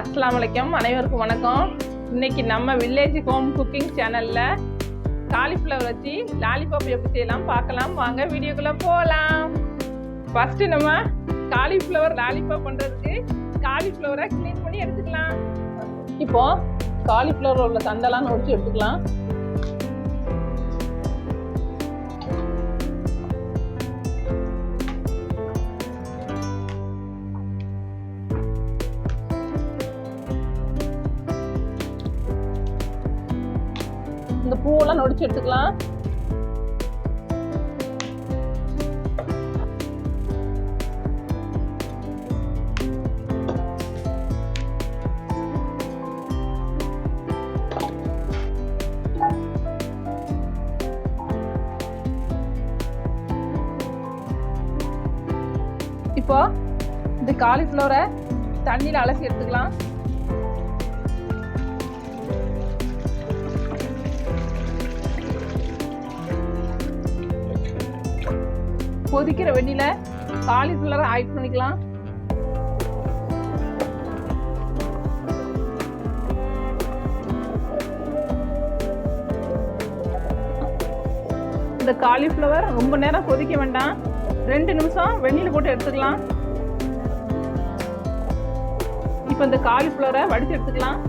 அஸ்ஸலாமு அலைக்கும், அனைவருக்கும் வணக்கம். இன்னைக்கு நம்ம வில்லேஜ் ஹோம் குக்கிங் சேனல்ல காலிஃப்ளவர் வச்சு லாலிபாப் எப்படி செய்யலாம் பார்க்கலாம். வாங்க வீடியோக்குள்ள போகலாம். ஃபர்ஸ்ட் நம்ம காலிஃப்ளவர் லாலிபாப் பண்றதுக்கு காலிஃப்ளவரை க்ளீன் பண்ணி எடுத்துக்கலாம். இப்போ காலிஃப்ளவர் உள்ள தண்டெல்லாம் நொடிச்சு எடுத்துக்கலாம். இந்த பூவெல்லாம் நொடிச்சு எடுத்துக்கலாம். இப்போ இந்த காலிஃப்ளவரை தண்ணியில் அலசி எடுத்துக்கலாம். கொதிக்கிற வெந்நில காலிஃப்ளவரை ஆட் பண்ணிக்கலாம். இந்த காலிஃப்ளவர் ரொம்ப நேரம் கொதிக்க வேண்டாம், 2 நிமிஷம் வெந்நில போட்டு எடுத்துக்கலாம். இப்போ இந்த காலிஃப்ளவரை வடித்து எடுத்துக்கலாம்.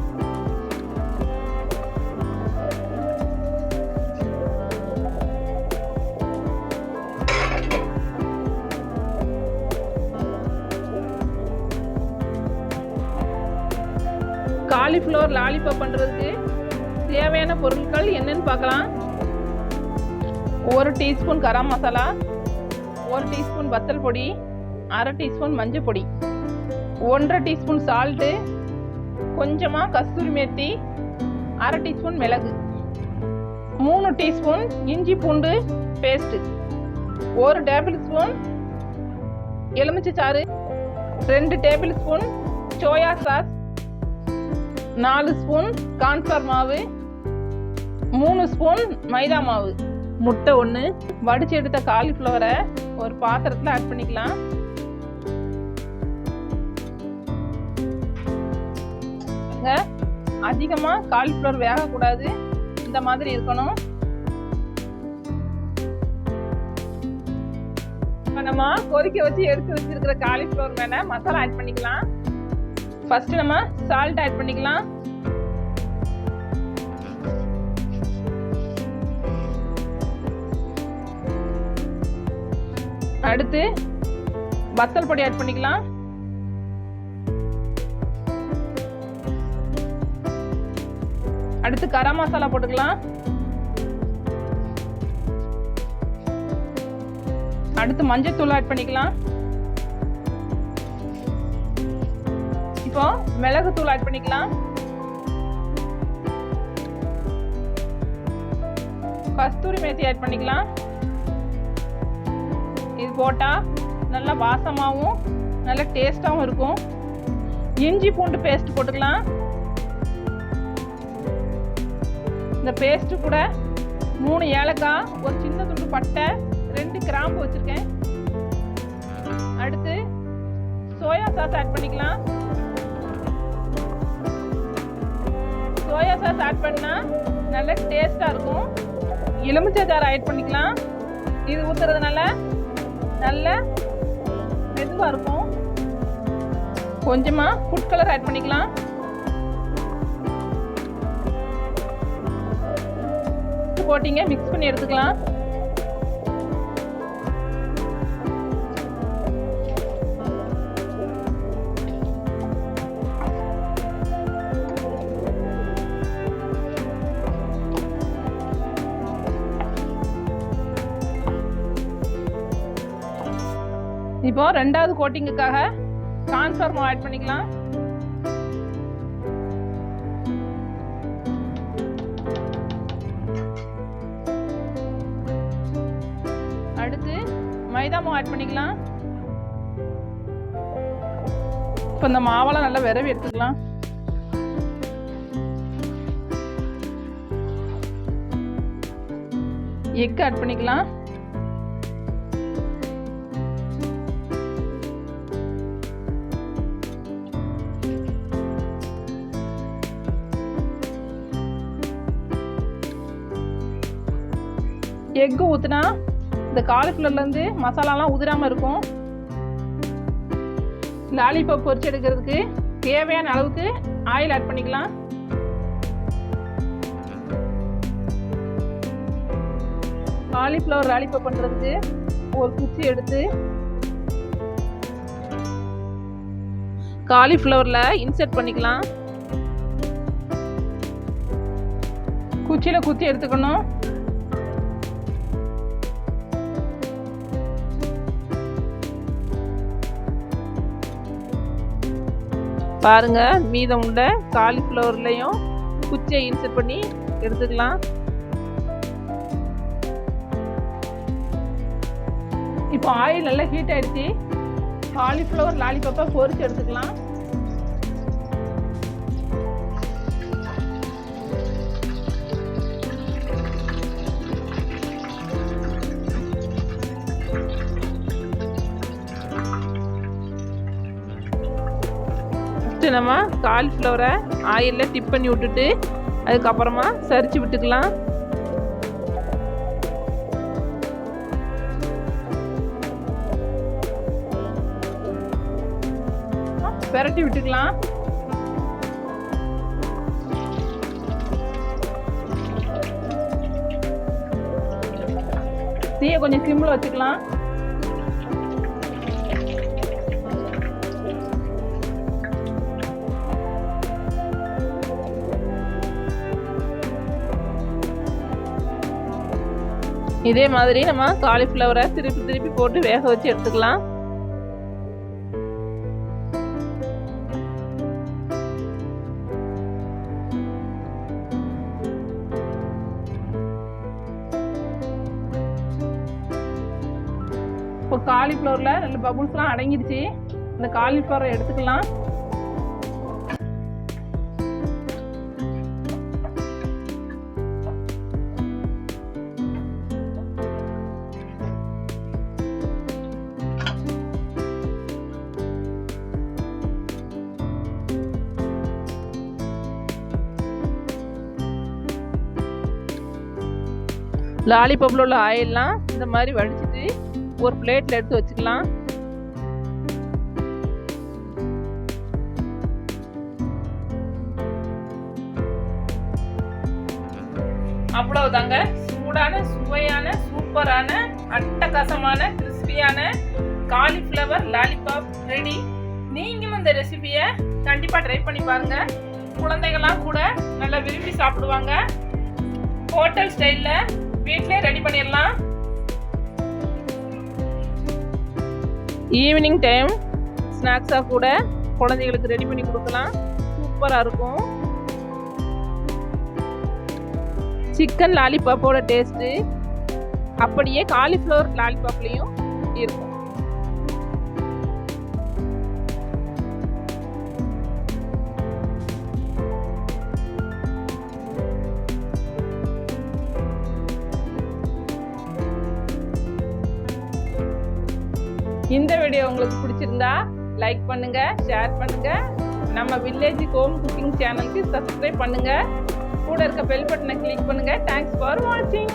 காலிஃப்ளவர் லாலிபாப் பண்ணுறதுக்கு தேவையான பொருட்கள் என்னன்னு பார்க்கலாம். 1 டீஸ்பூன் கரம் மசாலா, 1 டீஸ்பூன் வத்தல் பொடி, 1/2 டீஸ்பூன் மஞ்சள் பொடி, 1/2 டீஸ்பூன் சால்ட்டு, கொஞ்சமாக கஸ்தூரி மேத்தி, 1/2 டீஸ்பூன் மிளகு, 3 டீஸ்பூன் இஞ்சி பூண்டு பேஸ்ட்டு, 1 டேபிள் ஸ்பூன் எலுமிச்சை சாறு, 2 table spoon soya sauce, 4 spoon cornflour மாவு, 3 ஸ்பூன் மைதா மாவு, முட்டை 1. வடிச்சு எடுத்த காலிஃப்ளவரை ஒரு பாத்திரத்தில் ஆட் பண்ணிக்கலாம். அதிகமாக காலிஃப்ளவர் வேகக்கூடாது, இந்த மாதிரி இருக்கணும். இப்போ நம்ம கொதிக்க வச்சு எடுத்து வச்சிருக்கிற காலிஃப்ளவர் மேலே மசாலா ஆட் பண்ணிக்கலாம். ஃபர்ஸ்ட் நம்ம சால்ட் ஆட் பண்ணிக்கலாம். அடுத்து வத்தல் பொடி ஆட் பண்ணிக்கலாம். அடுத்து கரம் மசாலா போட்டுக்கலாம். அடுத்து மஞ்சள் தூள் ஆட் பண்ணிக்கலாம். இப்போ மிளகு தூள் ஆட் பண்ணிக்கலாம். கஸ்தூரி மேத்தி ஆட் பண்ணிக்கலாம். இது போட்டா நல்லா வாசமாகவும் நல்ல டேஸ்டாகவும் இருக்கும். இஞ்சி பூண்டு பேஸ்ட் போட்டுக்கலாம். இந்த பேஸ்ட் கூட 3 ஏலக்காய், ஒரு சின்ன துண்டு பட்டை, 2 கிராம்பு வச்சிருக்கேன். அடுத்து சோயா சாஸ் ஆட் பண்ணிக்கலாம். சோயா சாஸ் ஆட் பண்ணா நல்ல டேஸ்டா இருக்கும். எலுமிச்சை சாறு ஆட் பண்ணிக்கலாம். இது ஊத்துறதுனால நல்ல மெதுவா இருக்கும். கொஞ்சமா ஃபுட் கலர் ஆட் பண்ணிக்கலாம். போட்டிங்க மிக்ஸ் பண்ணி எடுத்துக்கலாம். இப்போ 2வது கோட்டிங்குக்காக கார்ன்ஃப்ளவர் மாவு ஆட் பண்ணிக்கலாம். அடுத்து மைதா மாவு ஆட் பண்ணிக்கலாம். இப்போ இந்த மாவெல்லாம் நல்லா விரவி எடுத்துக்கலாம். எக் ஆட் பண்ணிக்கலாம். எக்கு ஊற்றினா இந்த காலிஃப்ளவர்லேருந்து மசாலாலாம் உதிராமல் இருக்கும். லாலிபாப் பொரிச்சு எடுக்கிறதுக்கு தேவையான அளவுக்கு ஆயில் ஆட் பண்ணிக்கலாம். காலிஃப்ளவர் லாலிபாப் பண்ணுறதுக்கு ஒரு குச்சி எடுத்து காலிஃப்ளவரில் இன்சர்ட் பண்ணிக்கலாம். குச்சியில் குத்தி எடுத்துக்கணும். பாருங்க, மீதம் உள்ள காலிஃப்ளவர்லையும் குச்சியை இன்சர்ட் பண்ணி எடுத்துக்கலாம். இப்போ ஆயில் நல்லா ஹீட் ஆயிடுச்சு. காலிஃப்ளவர் லாலிபாப்பை பொரிச்சு எடுத்துக்கலாம். நம்ம காலிஃப்ளவரை ஆயிலில் டிப் பண்ணி விட்டுட்டு அதுக்கப்புறமா சரிச்சு விட்டுக்கலாம். பெரட்டி விட்டுக்கலாம். தீயை கொஞ்சம் சிம்ல வச்சுக்கலாம். இதே மாதிரி நம்ம காலிஃப்ளவரை திருப்பி திருப்பி போட்டு வேக வச்சு எடுத்துக்கலாம். இப்போ காலிஃப்ளவரில் நல்ல பபுள்ஸ்லாம் அடங்கிடுச்சு. இந்த காலிஃப்ளவரை எடுத்துக்கலாம். லாலிபாப்ல உள்ள ஆயில்லாம் இந்த மாதிரி வடிச்சிட்டு ஒரு பிளேட்ல எடுத்து வச்சுக்கலாம். அவ்வளவுதாங்க, சூடான சுவையான சூப்பரான அட்டகாசமான கிறிஸ்பியான காலிஃப்ளவர் லாலிபாப் ரெடி. நீங்களும் இந்த ரெசிபியை கண்டிப்பா ட்ரை பண்ணி பாருங்க. குழந்தைகள்லாம் கூட நல்லா விரும்பி சாப்பிடுவாங்க. ஹோட்டல் ஸ்டைல்ல வீட்டிலே ரெடி பண்ணிடலாம். ஈவினிங் டைம் ஸ்நாக்ஸாக கூட குழந்தைகளுக்கு ரெடி பண்ணி கொடுக்கலாம். சூப்பராக இருக்கும். சிக்கன் லாலிபாப்போட டேஸ்ட்டு அப்படியே காலிஃப்ளவர் லாலிபாப்லேயும் இருக்கும். இந்த வீடியோ உங்களுக்கு பிடிச்சிருந்தா லைக் பண்ணுங்க, ஷேர் பண்ணுங்க. நம்ம வில்லேஜ் ஹோம் குக்கிங் சேனலுக்கு சப்ஸ்கிரைப் பண்ணுங்க. கூட இருக்க பெல் பட்டனை கிளிக் பண்ணுங்க. தேங்க்ஸ் ஃபார் வாட்சிங்.